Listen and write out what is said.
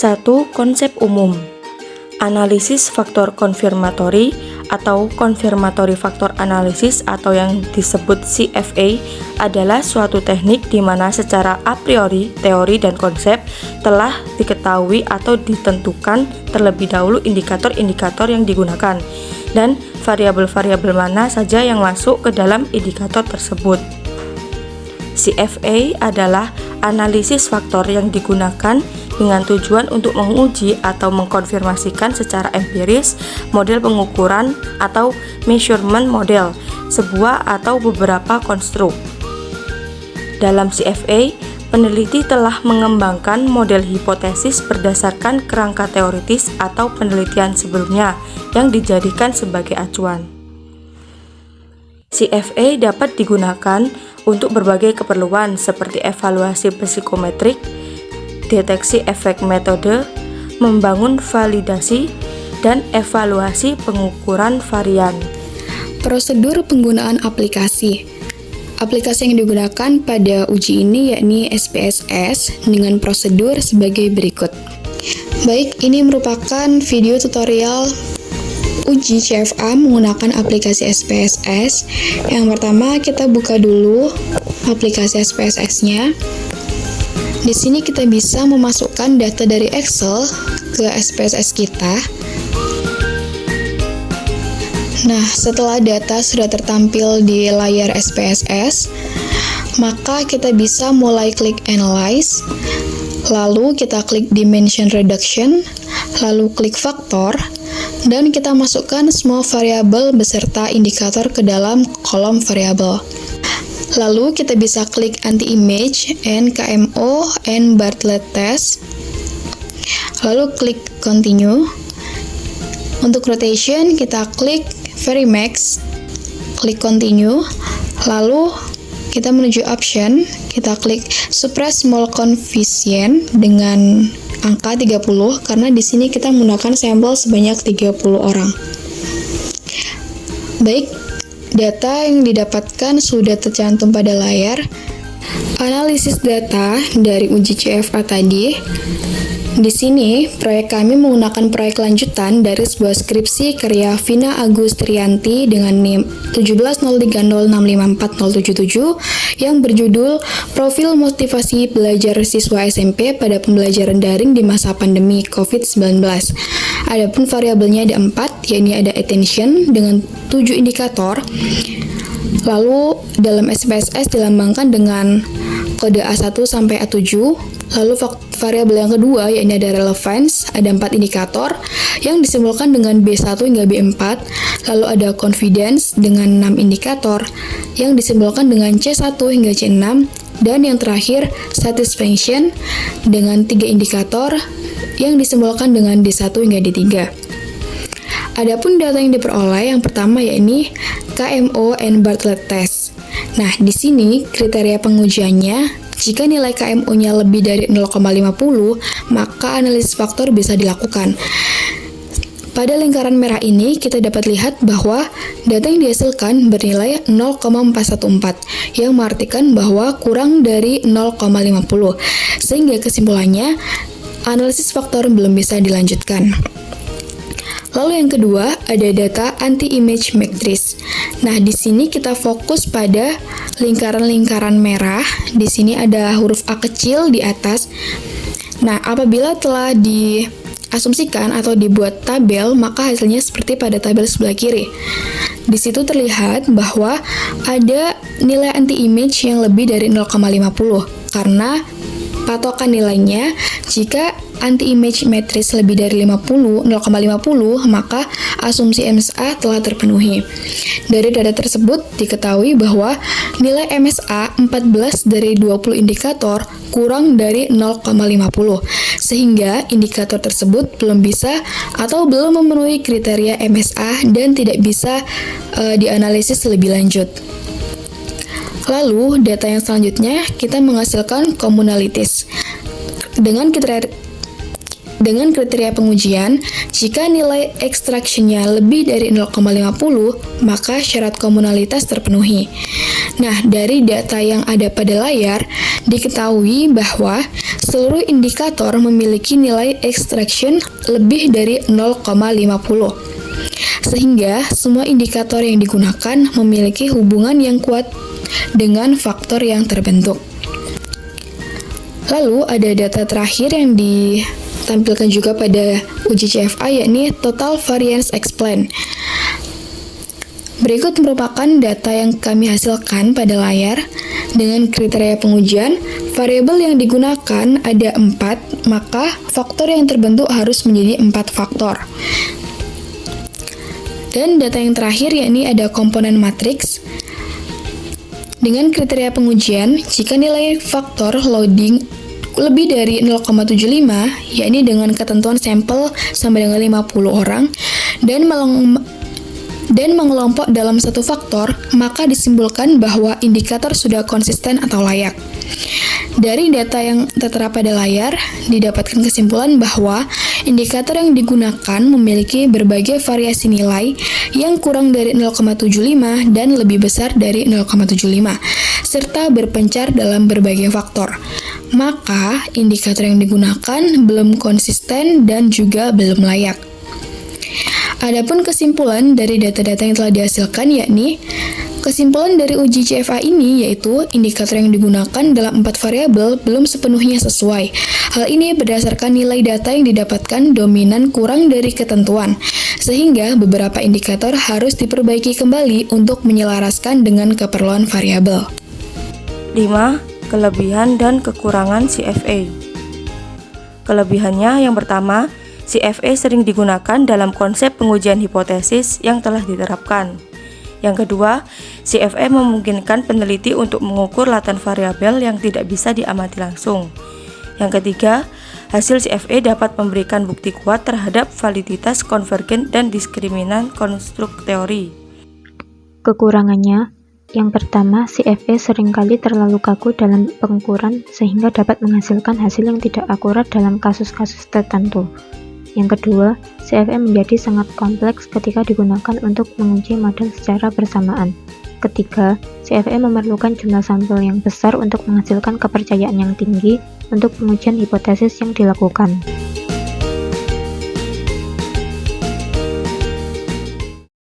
1. Konsep umum. Analisis faktor konfirmatori atau confirmatory factor analysis atau yang disebut CFA adalah suatu teknik di mana secara a priori teori dan konsep telah diketahui atau ditentukan terlebih dahulu indikator-indikator yang digunakan dan variabel-variabel mana saja yang masuk ke dalam indikator tersebut. CFA adalah analisis faktor yang digunakan dengan tujuan untuk menguji atau mengkonfirmasikan secara empiris model pengukuran atau measurement model, sebuah atau beberapa konstruk. Dalam CFA, peneliti telah mengembangkan model hipotesis berdasarkan kerangka teoritis atau penelitian sebelumnya yang dijadikan sebagai acuan. CFA dapat digunakan untuk berbagai keperluan seperti evaluasi psikometrik, deteksi efek metode, membangun validasi, dan evaluasi pengukuran varian. Prosedur penggunaan aplikasi. Aplikasi yang digunakan pada uji ini yakni SPSS dengan prosedur sebagai berikut. Baik, ini merupakan video tutorial uji CFA menggunakan aplikasi SPSS. Yang pertama, kita buka dulu aplikasi SPSS-nya. Di sini kita bisa memasukkan data dari Excel ke SPSS kita. Nah, setelah data sudah tertampil di layar SPSS, maka kita bisa mulai klik Analyze, lalu kita klik Dimension Reduction, lalu klik Faktor, dan kita masukkan semua variabel beserta indikator ke dalam kolom variabel. Lalu kita bisa klik Anti-Image and KMO and Bartlett Test. Lalu klik Continue. Untuk rotation kita klik Varimax, klik Continue. Lalu kita menuju option, kita klik Suppress Small Coefficient dengan angka 30 karena di sini kita menggunakan sampel sebanyak 30 orang. Baik, data yang didapatkan sudah tercantum pada layar. Analisis data dari uji CFA tadi. Di sini, proyek kami menggunakan proyek lanjutan dari sebuah skripsi karya Vina Agustrianti dengan NIM 17030654077 yang berjudul Profil Motivasi Belajar Siswa SMP pada Pembelajaran Daring di Masa Pandemi COVID-19. Adapun variabelnya ada 4, yakni ada attention dengan 7 indikator. Lalu dalam SPSS dilambangkan dengan kode A1 sampai A7. Lalu variabel yang kedua yakni ada relevance, ada 4 indikator yang disimbolkan dengan B1 hingga B4. Lalu ada confidence dengan 6 indikator yang disimbolkan dengan C1 hingga C6. Dan yang terakhir satisfaction dengan 3 indikator yang disimbolkan dengan D1 hingga D3. Adapun data yang diperoleh yang pertama yakni KMO and Bartlett Test. Nah, di sini kriteria pengujiannya, jika nilai KMO-nya lebih dari 0,50, maka analisis faktor bisa dilakukan. Pada lingkaran merah ini, kita dapat lihat bahwa data yang dihasilkan bernilai 0,414, yang mengartikan bahwa kurang dari 0,50. Sehingga kesimpulannya, analisis faktor belum bisa dilanjutkan. Lalu yang kedua, ada data anti-image matrix. Nah, di sini kita fokus pada lingkaran-lingkaran merah. Di sini ada huruf A kecil di atas. Nah, apabila telah diasumsikan atau dibuat tabel, maka hasilnya seperti pada tabel sebelah kiri. Di situ terlihat bahwa ada nilai anti-image yang lebih dari 0,50 karena patokan nilainya jika anti-image matrix lebih dari 0,50, maka asumsi MSA telah terpenuhi. Dari data tersebut diketahui bahwa nilai MSA 14 dari 20 indikator kurang dari 0,50, sehingga indikator tersebut belum bisa atau belum memenuhi kriteria MSA dan tidak bisa dianalisis lebih lanjut. Lalu, data yang selanjutnya kita menghasilkan commonalities. Dengan Dengan kriteria pengujian, jika nilai extraction-nya lebih dari 0,50, maka syarat komunalitas terpenuhi. Nah, dari data yang ada pada layar, diketahui bahwa seluruh indikator memiliki nilai extraction lebih dari 0,50. Sehingga semua indikator yang digunakan memiliki hubungan yang kuat dengan faktor yang terbentuk. Lalu ada data terakhir yang ditampilkan juga pada uji CFA, yakni Total Variance Explained. Berikut merupakan data yang kami hasilkan pada layar. Dengan kriteria pengujian, variabel yang digunakan ada 4, maka faktor yang terbentuk harus menjadi 4 faktor. Dan data yang terakhir yakni ada komponen matriks. Dengan kriteria pengujian, jika nilai faktor loading lebih dari 0,75, yakni dengan ketentuan sampel sampai dengan 50 orang, dan mengelompok dalam satu faktor, maka disimpulkan bahwa indikator sudah konsisten atau layak. Dari data yang tertera pada layar, didapatkan kesimpulan bahwa indikator yang digunakan memiliki berbagai variasi nilai yang kurang dari 0,75 dan lebih besar dari 0,75, serta berpencar dalam berbagai faktor. Maka, indikator yang digunakan belum konsisten dan juga belum layak. Adapun kesimpulan dari data-data yang telah dihasilkan yakni kesimpulan dari uji CFA ini yaitu indikator yang digunakan dalam 4 variabel belum sepenuhnya sesuai. Hal ini berdasarkan nilai data yang didapatkan dominan kurang dari ketentuan, sehingga beberapa indikator harus diperbaiki kembali untuk menyelaraskan dengan keperluan variabel. 5. Kelebihan dan kekurangan CFA. Kelebihannya yang pertama, CFA sering digunakan dalam konsep pengujian hipotesis yang telah diterapkan. Yang kedua, CFA memungkinkan peneliti untuk mengukur latent variabel yang tidak bisa diamati langsung. Yang ketiga, hasil CFA dapat memberikan bukti kuat terhadap validitas konvergen dan diskriminan konstruk teori. Kekurangannya, yang pertama, CFA seringkali terlalu kaku dalam pengukuran sehingga dapat menghasilkan hasil yang tidak akurat dalam kasus-kasus tertentu. Yang kedua, CFA menjadi sangat kompleks ketika digunakan untuk menguji model secara bersamaan. Ketiga, CFA memerlukan jumlah sampel yang besar untuk menghasilkan kepercayaan yang tinggi untuk pengujian hipotesis yang dilakukan.